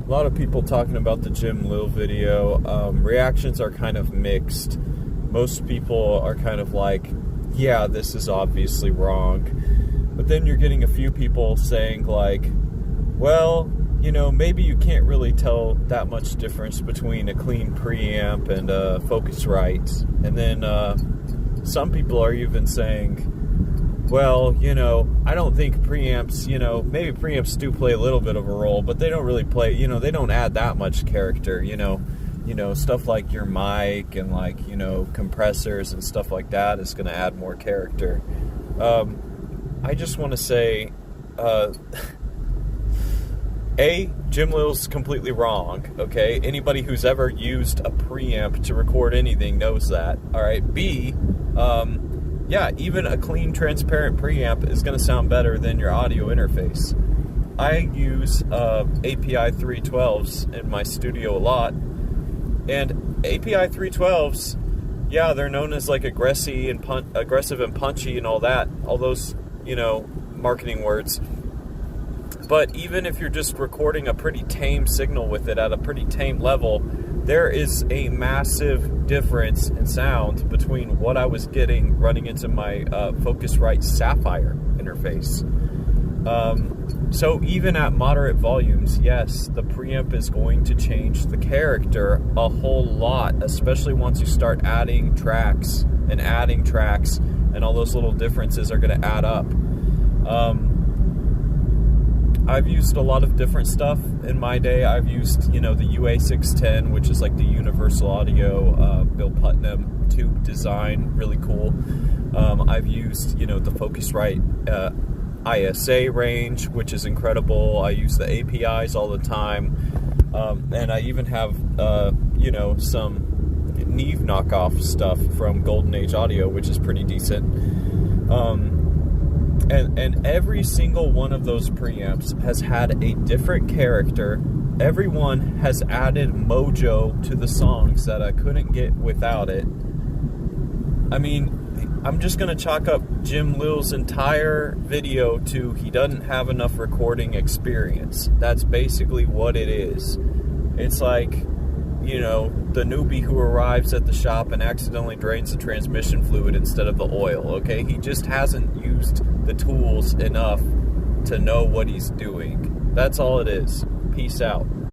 A lot of people talking about the Jim Lil video. Reactions are kind of mixed. Most people are kind of like, yeah, this is obviously wrong. But then you're getting a few people saying like, well, you know, maybe you can't really tell that much difference between a clean preamp and a Focusrite. And then some people are even saying, well, you know, I don't think preamps, you know, maybe preamps do play a little bit of a role, but they don't really play, you know, they don't add that much character, you know, stuff like your mic and like, you know, compressors and stuff like that is going to add more character. I just want to say, Jim Lil's completely wrong, okay? Anybody who's ever used a preamp to record anything knows that, all right? B, yeah, even a clean, transparent preamp is going to sound better than your audio interface. I use API 312s in my studio a lot, and API 312s, yeah, they're known as like aggressive and punchy and all that, all those, you know, marketing words. But even if you're just recording a pretty tame signal with it at a pretty tame level, there is a massive difference in sound between what I was getting running into my Focusrite Sapphire interface. So even at moderate volumes, yes, the preamp is going to change the character a whole lot, especially once you start adding tracks, and all those little differences are going to add up. I've used a lot of different stuff in my day. I've used, you know, the UA610, which is like the Universal Audio Bill Putnam tube design, really cool. I've used, you know, the Focusrite ISA range, which is incredible. I use the APIs all the time. And I even have, you know, some Neve knockoff stuff from Golden Age Audio, which is pretty decent. And every single one of those preamps has had a different character. Everyone has added mojo to the songs that I couldn't get without it. I mean, I'm just going to chalk up Jim Lil's entire video to he doesn't have enough recording experience. That's basically what it is. It's like, you know, the newbie who arrives at the shop and accidentally drains the transmission fluid instead of the oil, okay? He just hasn't used the tools enough to know what he's doing. That's all it is. Peace out.